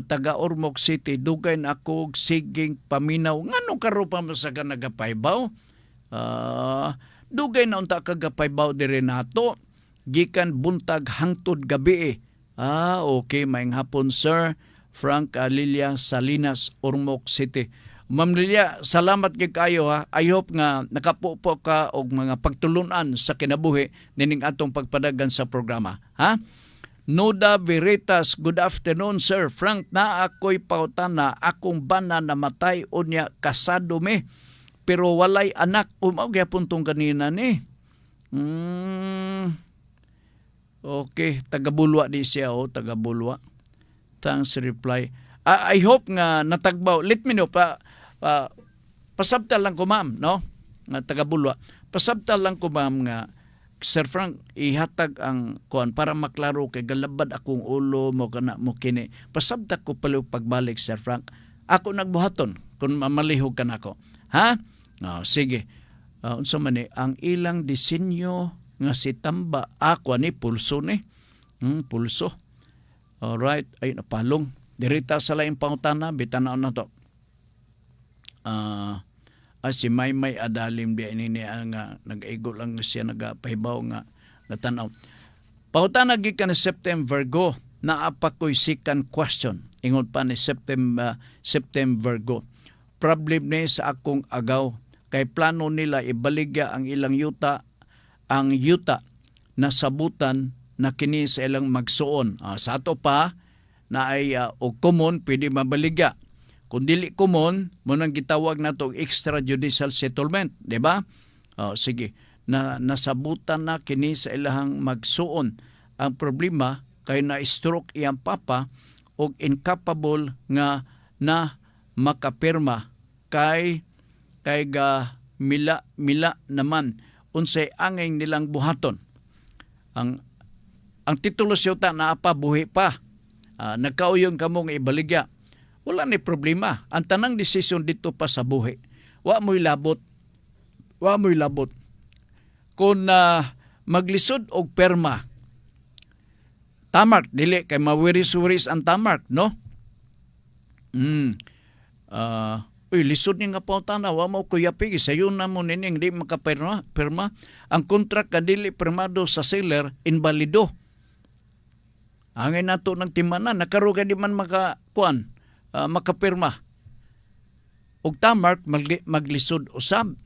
[SPEAKER 3] Taga Ormoc City, dugay na ako siging paminaw. Ngano karo pa mo sa nagapaybaw? Dugay na unta kagapaybaw dire nato. Gikan buntag hangtod gabi. Okay, maayong hapon Sir Frank Lilia Salinas, Ormoc City. Ma'am Lilia, salamat kay kayo ha. I hope nga nakapupo ka og mga pagtulunan sa kinabuhi nining atong pagpadagan sa programa. Ha? Nuda Veritas, good afternoon Sir Frank. Na ako'y pautana, akong bana namatay unya kasado me. Pero walay anak. Umawag puntong kanina ni. Okay, taga-Bulwa di siya taga-Bulwa. Thanks reply. I hope nga natagbaw. Let me know pasabtal lang ko ma'am, no? Nga taga-Bulwa. Pasabtal lang ko ma'am nga Sir Frank ihatag ang kuan para maklaro kay galabad akong ulo mo kana mo kini. Pasabta ko pala pagbalik Sir Frank. Ako nagbuhaton kung mamalihog ka nako. Ha? Sige. Unsa man ni ang ilang disenyo nga si Tamba ako ni pulso ni. Pulso. Alright, ay napalong. Dirita sa laing pangutana, bitanaw na to. Si Maymay Adalim di ini nga nag-igo lang siya nagapahibaw nga natanaw. Pangutana gikan ni September Virgo, naapa ko'y second question. Ingon pa ni September Virgo. Problem ni sa akong agaw kay plano nila ibaligya ang ilang yuta na sabutan na kini sa ilang magsuon. Sa ato pa na ay og common pwede mabaligya. Kung dili common, mo nang gitawag nato extrajudicial settlement, di ba? Sige, nasabutan na kini sa ilahang magsuon. Ang problema kay na-stroke iyang papa og incapable nga na makapirma kay mila naman unsay angay nilang buhaton. Ang titulo siya na apa buhi pa. Nagkauyon kamong ibaligya. Wala ni problema. Ang tanang desisyon dito pa sa buhi. Wa mo'y labot. Kung maglisod og perma, tamark, dili kay mawiris-wiris ang tamark, no? Lisod ni nga pautana, wa mo kuyapi, sayo na mo nining di makapirma. Ang kontrak ka dili permado sa seller, invalido. Angay nato ng timanan, nakaruga di man makapirma. Og tamark, maglisod usab.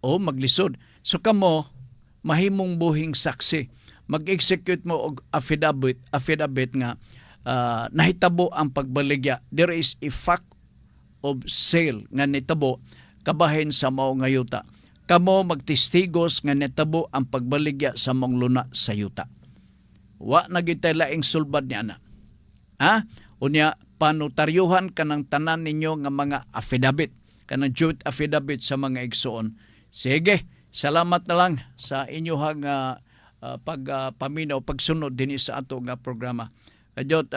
[SPEAKER 3] Maglisod. So kamo, mahimong buhing saksi. Mag-execute mo og affidavit nga nahitabo ang pagbaligya. There is a fact of sale nga nitabo kabahin sa mao nga yuta. Kamo magtestigos nga nitabo ang pagbaligya sa mong luna sa yuta. Wa nagitay laing sulbad ni ana. Unya panotaryuhan kanang tanan ninyo nga mga affidavit, kanang joint affidavit sa mga igsoon. Sige, salamat na lang sa inyohang pagpaminaw, pagsunod din sa ato nga programa. Kadyot,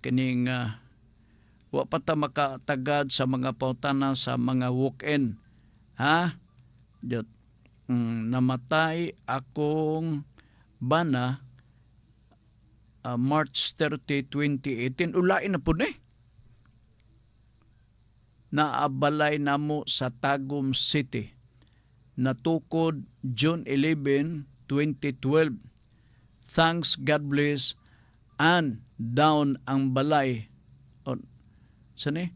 [SPEAKER 3] kining wa pa ta makatagad sa mga pautana sa mga walk-in. Kadyot, namatay akong bana March 30, 2018 ulain na po ni. Naabalay namo sa Tagum City. Natukod June 11, 2012. Thanks, God bless. And down ang balay. Sani?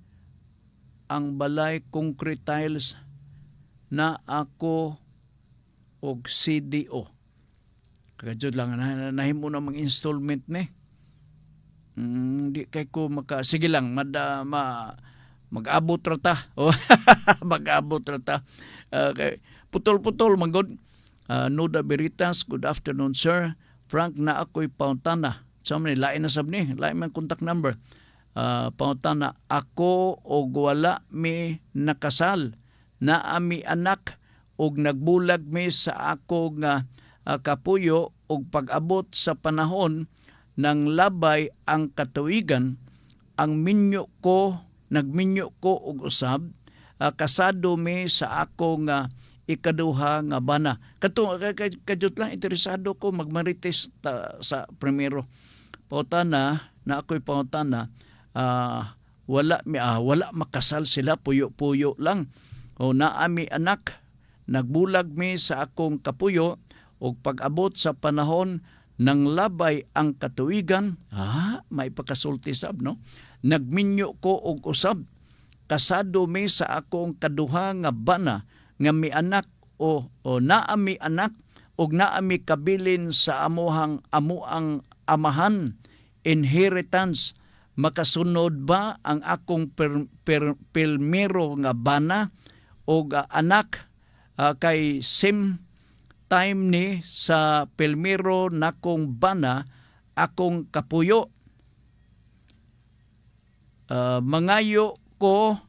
[SPEAKER 3] Ang balay concrete tiles na ako og CDO. Kajud lang nahimo na mga installment ni. Di kay ko sige lang mag-abot ra ta. Mag-abot ra ta. Okay. Putol-putol magod. Nuda Beritas, good afternoon sir. Frank na ako'y pauntana. Sa man lain na sab ni, lain man contact number. Pauntana ako og wala mi nakasal na ami anak og nagbulag mi sa ako nga kapuyo og pag-abot sa panahon ng labay ang katuigan ang nagminyo ko og usab kasado mi sa ako nga ikaduha nga bana. Kadut lang interesado ko magmarites sa primero. Pautana na ako'y pautana wala makasal sila, puyo-puyo lang. O naami anak, nagbulag mi sa akong kapuyo o pag-abot sa panahon ng labay ang katuigan, may pakasulti sab, no? Nagminyo ko og usab, kasado mi sa akong kaduha nga bana, nga mi anak o naami anak, og naami kabilin sa amuang amahan, inheritance. Makasunod ba ang akong pilmero nga bana o anak kay same time ni sa pilmero nakong bana akong kapuyo. Mangayo ko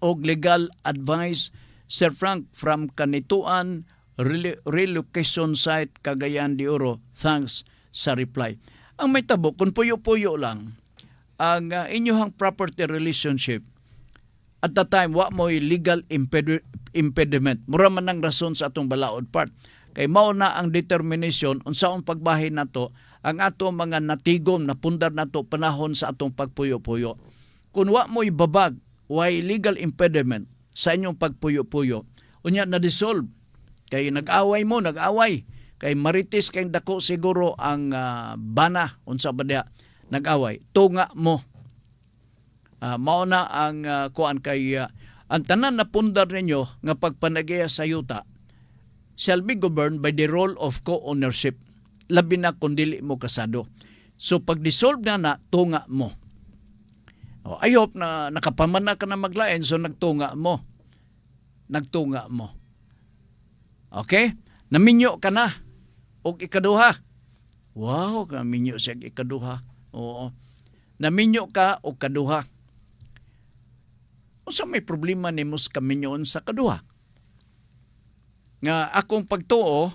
[SPEAKER 3] og legal advice Sir Frank from Kanituan Relocation Site Cagayan de Oro. Thanks sa reply. Ang may tabo kung puyo-puyo lang ang inyong property relationship, at the time, wa mo'y legal impediment. Mura man ang rason sa atong balaod part. Kay mao na ang determination, unsaong pagbahin nato ang ato mga natigom na pundar nato panahon sa atong pagpuyo-puyo. Kung wa mo'y babag, why legal impediment sa inyong pagpuyo-puyo, unya na-dissolve. Kay nag-away. Kay maritis kay dako siguro ang bana, unsa ba diha, nag-away, tunga mo. Mao na ang kuan kay ang tanan na pundar ninyo nga pagpanagiya sa yuta shall be governed by the role of co-ownership, labi na kung dili mo kasado. So pag dissolve na tunga mo. I hope na nakapamana ka na maglain, so nagtunga mo. Okay? Naminyo ka na og ikaduha. Wow, naminyo siya ikaduha. Oo. Naminyo ka o kaduha. Unsa may problema ni mos kaminyon sa kaduha? Nga akong pagtuo,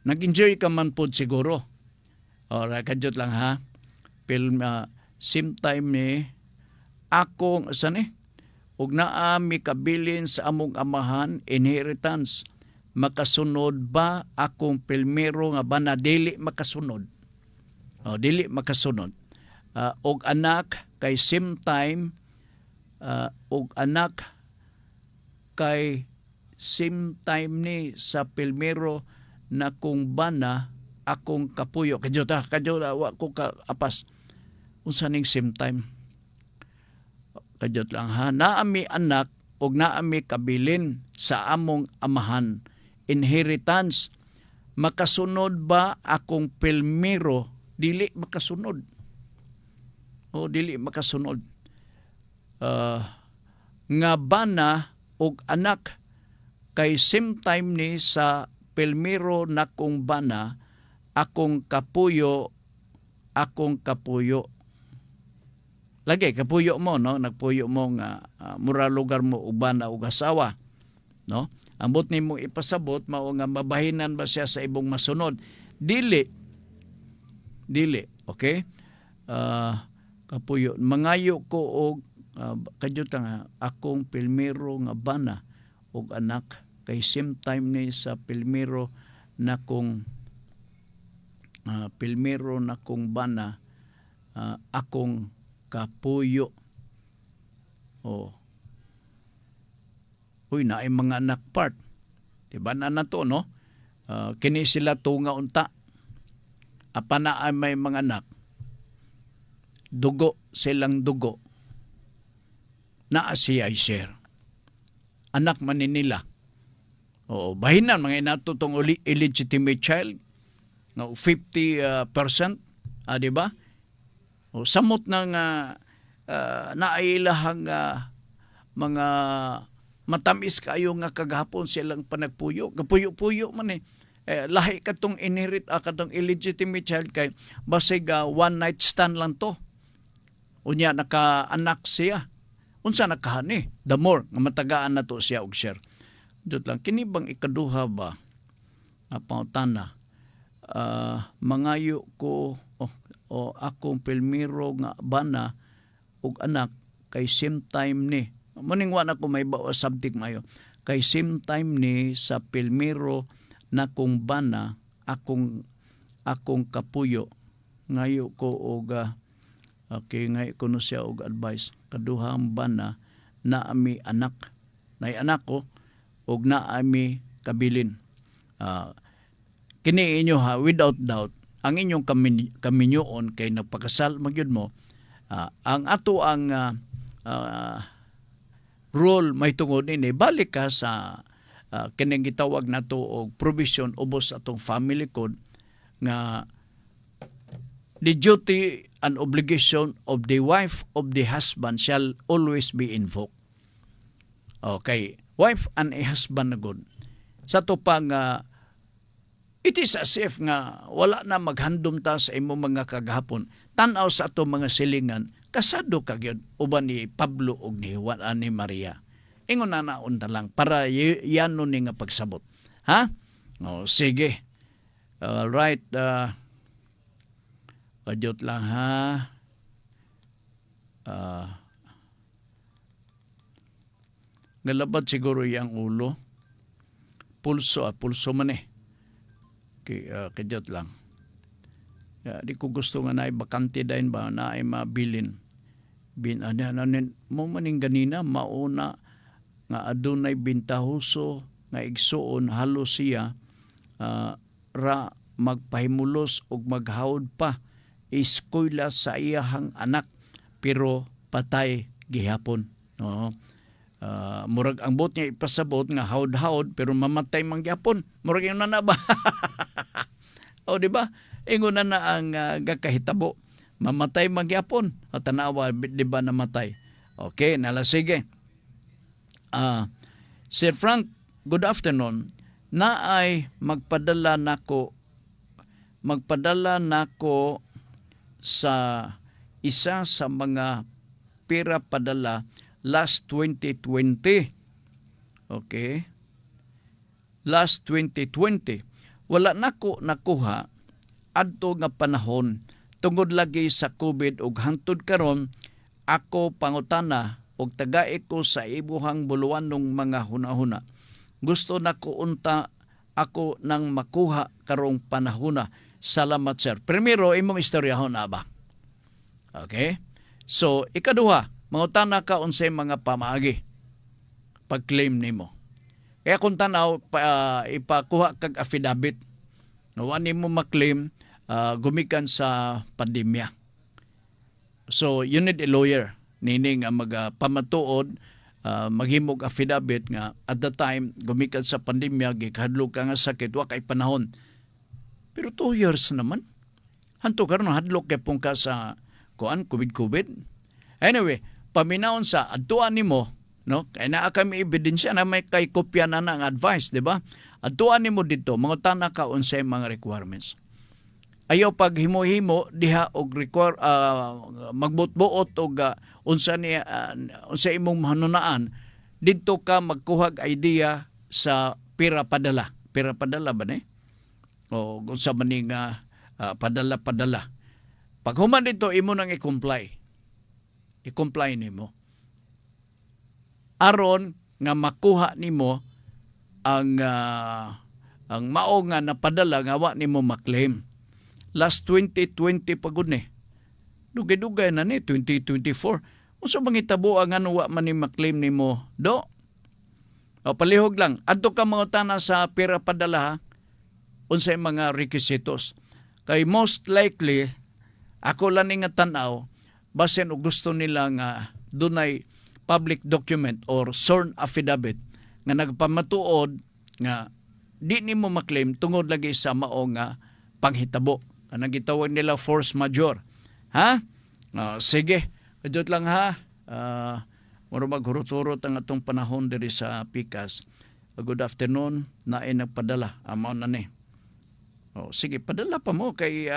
[SPEAKER 3] nag-enjoy ka man pod siguro. Ora, kadjot lang ha. Film, same time ni akong, ug naa mi kabilin sa among amahan, inheritance. Makasunod ba akong pilmero nga bana? Dili makasunod. Dili makasunod. Og anak kay same time, og anak kay same time ni sa pilmero na kung bana akong kapuyo. Kadyo wa ko ka apas. Unsa ning same time? Kadyo lang ha. Naami anak og naami kabilin sa among amahan, inheritance. Makasunod ba akong pilmero? Dili makasunod. Dili makasunod. Nga bana og anak kay same time ni sa pilmero na kong bana akong kapuyo. Lagi kapuyo mo, no? Nagpuyo mo nga mura lugar mo og bana og asawa, no? Ambot nimo ipasabot mao nga mabahinan ba siya sa ibong masunod? Dili, okay? Kapuyo, mangayo ko og kadyo nga akong pilmero nga bana og anak kay same time ni sa pilmero na kong pilmiro na kong bana, akong kapuyo. Oh. Uy, na ay mga anak part. Diba na to, no? Kini sila tunga unta. Apa na ay may mga anak. Dugo silang dugo. Na siya ay share. Anak man nila. Oo, bahinan mga inatutong illegitimate child. No, 50%. Di ba? O, samot na nga nailahang mga matamis kayo nga kagahapon silang panagpuyo. Kapuyo-puyo man eh. Lahi katong inherit katong illegitimate child kay basig one night stand lang to. Unya naka-anak siya. Unsa nakahani? The more nga matagaan na to siya og share. Dut lang kini bang ikaduha ba? Pangutana. Mangayo ko o akong pilmiro nga bana og anak kay same time ni maningwa na ko may bawa subject mayo kay same time ni sa pilmiro na kong bana akong kapuyo ngayo ko og okay ngayo ko no siya og advice kaduhang bana na ami anak nay anak ko og na ami kabilin. Kini inyo ha without doubt ang inyong kaminyoon kay nagpakasal magyud mo ang ato ang role may tungod ini balik ka sa kining gitawag nato og provision ubos atong family code nga the duty and obligation of the wife of the husband shall always be invoked. Okay, wife and a husband na good. Sa to pang it is as if nga wala na maghandom ta sa imo mga kagahapon. Tan-aw sa ato mga silingan, kasado kagyod uban ni Pablo ug ni Juan ni Maria. Ingon na naon ta lang para yano ni nga pagsabot. Ha? O sige. All right. Kadyot lang ha. Ngalabad siguro yang ulo. Pulso man eh. Kadyot lang. Di ko gusto nga na bakante dahin ba na ay mabilin. Mo maning ganina mauna nga adunay bintahuso nga igsuon halos siya ra magpahimulos og maghawd pa eskwela sa iyahang anak pero patay gihapon. No? Murag ang bot niya ipasabot nga hawd-hawd pero mamatay man gyapon. Murag yung nana ba? O di ba? Ingon na ang gakahitabo. Mamatay magyapon. O tanawa, di ba namatay? Okay, sige. Sir Frank, good afternoon. Naay magpadala nako sa isa sa mga pira padala last 2020. Okay. Last 2020. Wala nako nakuha adto nga panahon tungod lagi sa COVID ug hangtod karon ako pangutana og tagay ko sa ibuhang buluwanong mga hunahuna. Gusto nako unta ako nang makuha karong panahona. Salamat sir. Primero imong istoryahon na ba? Okay? So ikaduha, mangutana ka unsay mga pamaagi pag-claim nimo. Kaya kung tanaw, ipakuha kag affidavit. Nawan mo maklaim gumikan sa pandemya. So, you need a lawyer. Nining magpamatuod, maghimog affidavit nga at the time, gumikan sa pandemya, gikahadlok ka nga sakit, wakay panahon. Pero 2 years naman. Hanto karon hadlok kay pong ka sa COVID. Anyway, paminaon sa adtuan nimo, no? Kaya naa kami ebidensya na may kay kopya na ng advice, di ba? At tuan mo dito, mga tana ka unsay mga requirements. Ayaw pag himo-himo diha og magbutbuot og unsa imong hanunaan didto ka magkuhag idea sa pira padala. Pira padala ba ni? O unsa man ning padala. Pag human dito imo nang i-comply. I-comply nimo. Aron nga makuha nimo ang mao nga napadala nga wa nimo maklaim. last 2020 pagod ni. Dugay-dugay na ni 2024. Unsa mangitabo ang ano wa man ni maklaim nimo do? O palihog lang, adto ka mga tana sa pera padala ha. Unsay mga requisitos. Kay most likely ako lang nga tan-aw basin og gusto nila nga dunay public document or sworn affidavit nga nagpamatuod nga di nimo maklaim tungod lagi sa mao nga panghitabo. Kanang gitawag nila force majeure. Ha? Sige, kadot lang ha. Muro maghurot-hurot ang atong panahon diri sa Pikas. Good afternoon, naay nagpadala. Amo na ni. Sige, padala pa mo kay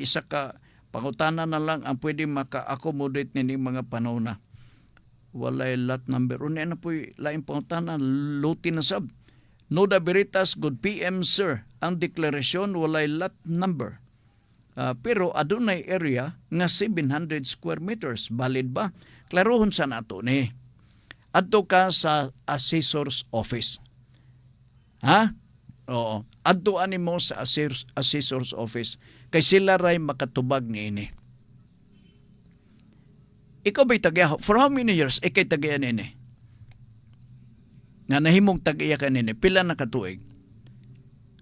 [SPEAKER 3] isa ka pangutana na lang ang pwede maka-accommodate nini mga panahon na. Walay lot number. Una na po'y laing pangutana, luti na sab. Noda Veritas, good PM sir. Ang deklarasyon walay lot number. Pero adunay area nga 700 square meters. Valid ba? Klarohon sa nato ni. Adto ka sa assessor's office. Ha? Oo. Adto ani mo sa assessor's office. Kay sila ray makatubag ni ini. Ikaw ba'y tagiya? For how many years ikay tagiya nini? Nga nahimong tagiya ka nini. Pila na katuig?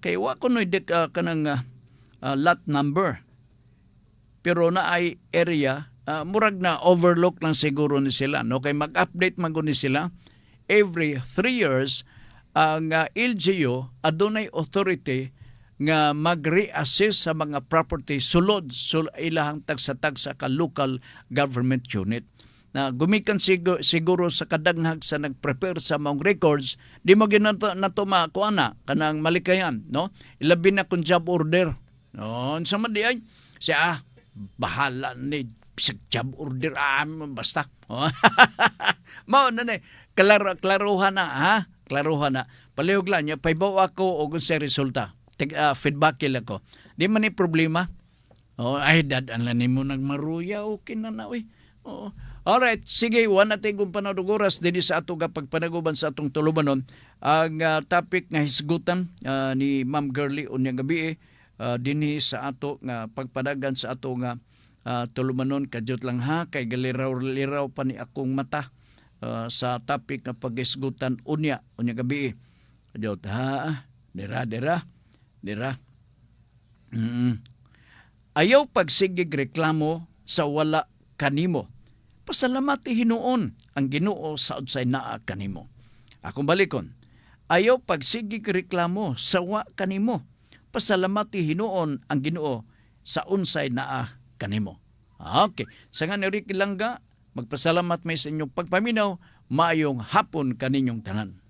[SPEAKER 3] Kay wa ko no'y kanang lot number. Pero na ay area, murag na overlook lang siguro ni sila. No? Kay mag-update man ni sila. Every 3 years, ang LGU, adunay authority nga mag-reassess sa mga property sulod ilahang tagsa-tagsa ka local government unit. Na gumikan siguro sa kadanghag sa nag-prepare sa mga records, di mo ginato na to makuana kanang malikayan, no? Ilabi na kung job order. No, sa madi ay siya bahala ni sa job order basta. Mao na ni klaruhan na ha, klaruhan na. Palihog lang niya paibaw ako og sa resulta. Feedback kila ko. Di man ni problema. Ay dadan lang nimo nagmaruya okay na na oy. Alright, sige, wala natin kung panaduguras din sa ato pagpanaguban sa atong tulumanon. Ang topic nga hisgutan ni Ma'am Girlie unyang gabi dinhi sa ato nga pagpadagan sa ato nga tulumanon. Kadyot lang ha, kay galiraw-liraw pa ni akong mata sa topic nga paghisgutan unyang gabi. Kadyot ha, dira. Ayaw pagsigig reklamo sa wala kanimo. Pasalamati Hinuon ang Ginoo sa unsay naa kanimo. Akong balikon. Ayaw pagsigig reklamo sa wa kanimo. Pasalamati Hinuon ang Ginoo sa unsay naa kanimo. Okay. Sa nga ni Ricky Langga, magpasalamat may sa inyong pagpaminaw, maayong hapon kaninyong tanan.